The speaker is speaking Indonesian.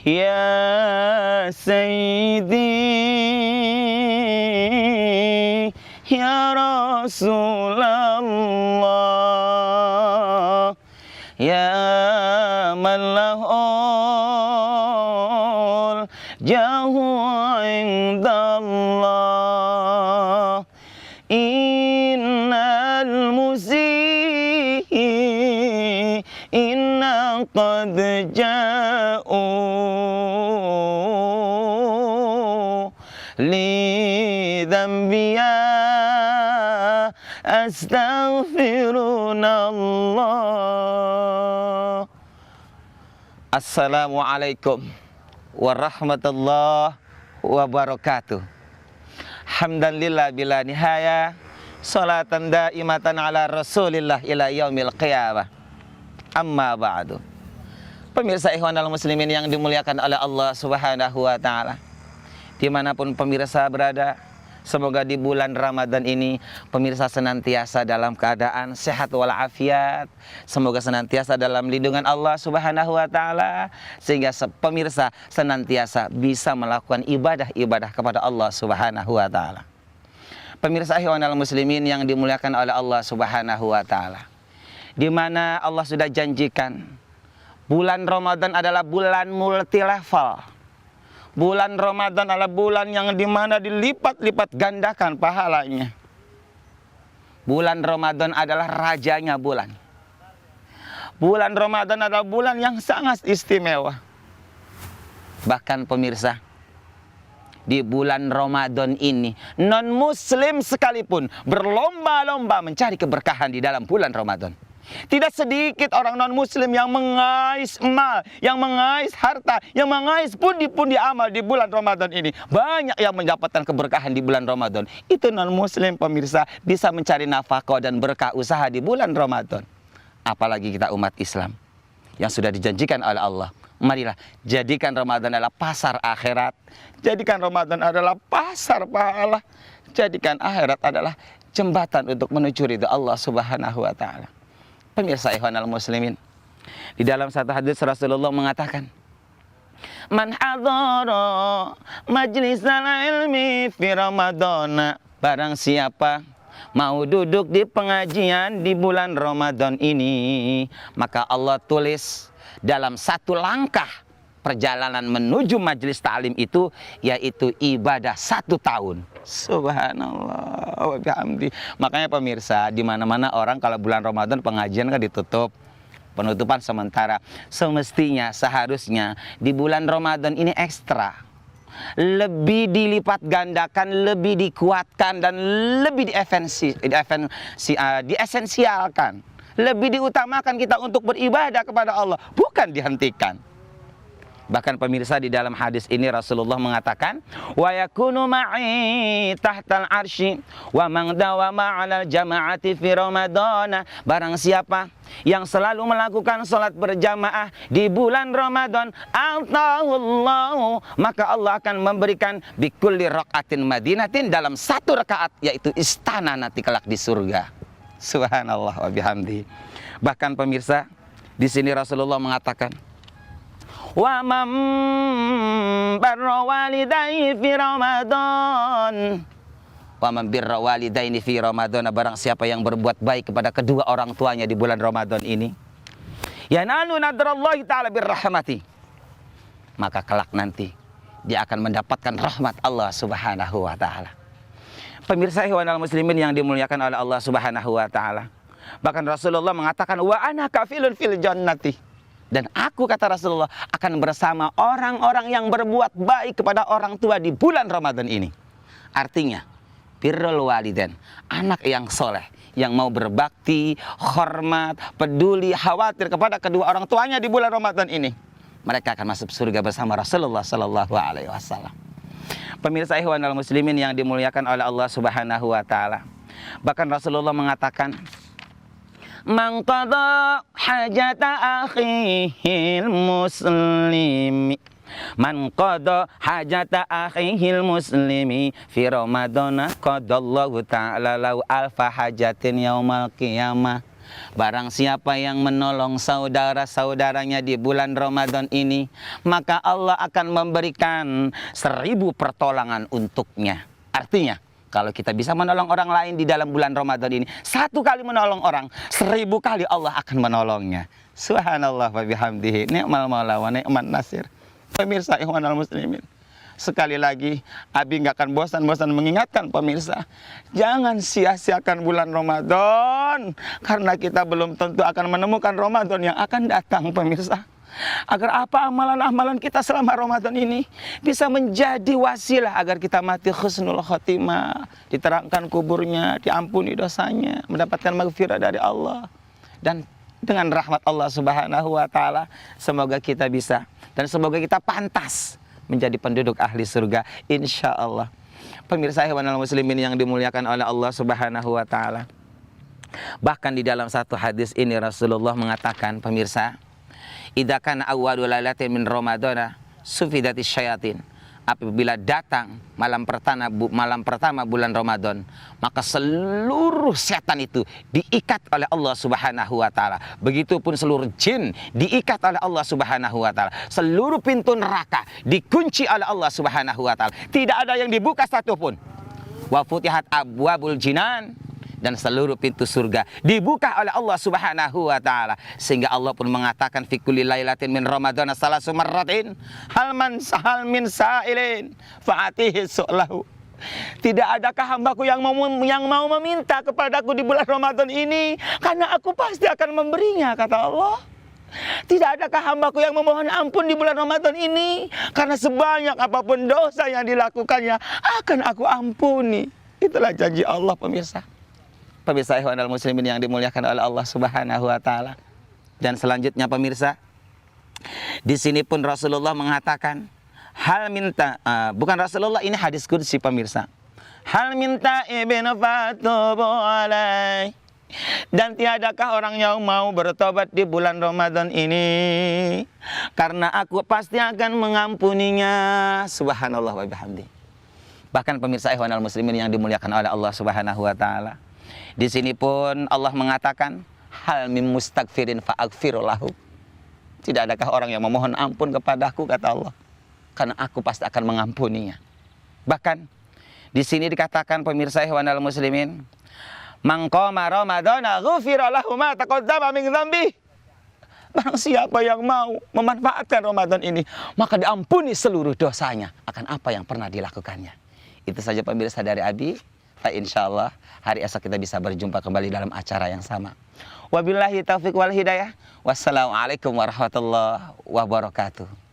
Ya Sayyidi Ya Rasulullah Ya man lahul jahu indallah innal musii inna qad ja'u li dhanbiya astaghfirullah. Assalamualaikum warahmatullahi wabarakatuh. Hamdan lillah bila nihaya, salatan daimatan ala rasulillah ila yaumil qiyamah. Amma ba'du. Pemirsa ikhwanal muslimin yang dimuliakan oleh Allah Subhanahu wa taala, dimanapun pemirsa berada, semoga di bulan Ramadan ini pemirsa senantiasa dalam keadaan sehat walafiat. Semoga senantiasa dalam lindungan Allah Subhanahu wa taala, sehingga pemirsa senantiasa bisa melakukan ibadah-ibadah kepada Allah Subhanahu wa taala. Pemirsa ikhwanal muslimin yang dimuliakan oleh Allah Subhanahu wa taala, di mana Allah sudah janjikan bulan Ramadan adalah bulan multi level. Bulan Ramadan adalah bulan yang dimana dilipat-lipat gandakan pahalanya. Bulan Ramadan adalah rajanya bulan. Bulan Ramadan adalah bulan yang sangat istimewa. Bahkan pemirsa, di bulan Ramadan ini non-muslim sekalipun berlomba-lomba mencari keberkahan di dalam bulan Ramadan. Tidak sedikit orang non-muslim yang mengais mal, yang mengais harta, yang mengais pundi-pundi amal di bulan Ramadan ini. Banyak yang mendapatkan keberkahan di bulan Ramadan. Itu non-muslim pemirsa, bisa mencari nafkah dan berkah usaha di bulan Ramadan. Apalagi kita umat Islam yang sudah dijanjikan oleh Allah. Marilah jadikan Ramadan adalah pasar akhirat. Jadikan Ramadan adalah pasar pahala. Jadikan akhirat adalah jembatan untuk menuju ridha Allah Subhanahu wa taala. Pemirsa ikhwanal muslimin, di dalam satu hadis Rasulullah mengatakan, man hadara majlisal ilmi fi Ramadan, barang siapa mau duduk di pengajian di bulan Ramadan ini, maka Allah tulis dalam satu langkah perjalanan menuju majlis ta'lim itu, yaitu ibadah 1 tahun. Subhanallah wa bihamdi. Makanya pemirsa, di mana-mana orang kalau bulan Ramadan pengajian kan ditutup, penutupan sementara. Semestinya, seharusnya di bulan Ramadan ini ekstra, lebih dilipat gandakan, lebih dikuatkan, dan lebih diesensialkan, lebih diutamakan kita untuk beribadah kepada Allah, bukan dihentikan. Bahkan pemirsa, di dalam hadis ini Rasulullah mengatakan, wa yakunu ma'i tahtal arsy wa man dawama 'alal jama'ati fi Ramadan. Barang siapa yang selalu melakukan salat berjamaah di bulan Ramadan, atahullahu, maka Allah akan memberikan bikulli raqatin madinatin, dalam 1 rakaat, yaitu istana nanti kelak di surga. Subhanallah wa bihamdi. Bahkan pemirsa, di sini Rasulullah mengatakan, wa man barra walidayhi fi Ramadan, wa man birra walidaini fi Ramadan, barang siapa yang berbuat baik kepada kedua orang tuanya di bulan Ramadan ini, yanalu nadrallahi ta'ala birrahmati, maka kelak nanti dia akan mendapatkan rahmat Allah Subhanahu wa taala. Pemirsa ikhwanal muslimin yang dimuliakan oleh Allah Subhanahu wa taala, bahkan Rasulullah mengatakan, wa ana kafilun fil jannati, dan aku, kata Rasulullah, akan bersama orang-orang yang berbuat baik kepada orang tua di bulan Ramadan ini. Artinya, birrul walidain, anak yang soleh, yang mau berbakti, hormat, peduli, khawatir kepada kedua orang tuanya di bulan Ramadan ini, mereka akan masuk surga bersama Rasulullah Sallallahu Alaihi Wasallam. Pemirsa ikhwanal muslimin yang dimuliakan oleh Allah Subhanahu wa taala, bahkan Rasulullah mengatakan, man qada hajata akhihil muslimi, man qada hajata akhihil muslimi fi Ramadana qadallahu ta'ala lahu alfa hajatin yaumal qiyamah. Barang siapa yang menolong saudara-saudaranya di bulan Ramadan ini, maka Allah akan memberikan 1000 pertolongan untuknya. Artinya, kalau kita bisa menolong orang lain di dalam bulan Ramadan ini, 1 kali menolong orang, 1000 kali Allah akan menolongnya. Subhanallah wa bihamdihi, ni'mal maula wa ni'man nasir. Pemirsa ikhwanal muslimin, sekali lagi Abi nggak akan bosan-bosan mengingatkan pemirsa, jangan sia-siakan bulan Ramadan, karena kita belum tentu akan menemukan Ramadan yang akan datang pemirsa. Agar apa amalan-amalan kita selama Ramadan ini bisa menjadi wasilah agar kita mati husnul khotimah, diterangkan kuburnya, diampuni dosanya, mendapatkan maghfirah dari Allah, dan dengan rahmat Allah Subhanahu wa taala semoga kita bisa dan semoga kita pantas menjadi penduduk ahli surga insya Allah. Pemirsa ikhwanul muslimin yang dimuliakan oleh Allah Subhanahu wa taala. Bahkan di dalam satu hadis ini Rasulullah mengatakan, pemirsa, idza kana awwalul lailatin min ramadana sufidatis syayatin. Apabila datang malam pertama bulan Ramadan, maka seluruh setan itu diikat oleh Allah Subhanahu wa taala. Begitupun seluruh jin diikat oleh Allah Subhanahu wa taala. Seluruh pintu neraka dikunci oleh Allah Subhanahu wa taala. Tidak ada yang dibuka satupun. Wa futihat abwabul jinan, dan seluruh pintu surga dibuka oleh Allah Subhanahu wa taala, sehingga Allah pun mengatakan fi kulli lailatin min ramadhana salasu marratin hal min sa'ilin fa'atihi su'lahu. Tidak adakah hambaku yang mau meminta kepadaku di bulan Ramadan ini, karena aku pasti akan memberinya, kata Allah. Tidak adakah hambaku yang memohon ampun di bulan Ramadan ini, karena sebanyak apapun dosa yang dilakukannya akan aku ampuni. Itulah janji Allah pemirsa. Pemirsa ikhwanul muslimin yang dimuliakan oleh Allah Subhanahu wa taala. Dan selanjutnya pemirsa, di sini pun Rasulullah mengatakan, hal minta bukan Rasulullah, ini hadis qudsi pemirsa. Hal minta ibnu fatubu alai. Dan tiadakah orang yang mau bertobat di bulan Ramadan ini, karena aku pasti akan mengampuninya. Subhanallah wa bihamdi. Bahkan pemirsa ikhwanul muslimin yang dimuliakan oleh Allah Subhanahu wa taala, di sini pun Allah mengatakan, hal mim mustaghfirin fa'aghfiru lahu. Tidak adakah orang yang memohon ampun kepadaku, kata Allah, karena aku pasti akan mengampuninya. Bahkan di sini dikatakan pemirsa ikhwanul muslimin, man qama ramadhana ghufira lahu ma taqaddama min dzambi. Barang siapa yang mau memanfaatkan Ramadan ini, maka diampuni seluruh dosanya akan apa yang pernah dilakukannya. Itu saja pemirsa dari Abi. Insyaallah hari esok kita bisa berjumpa kembali dalam acara yang sama. Wabillahi taufiq wal hidayah. Wassalamualaikum warahmatullahi wabarakatuh.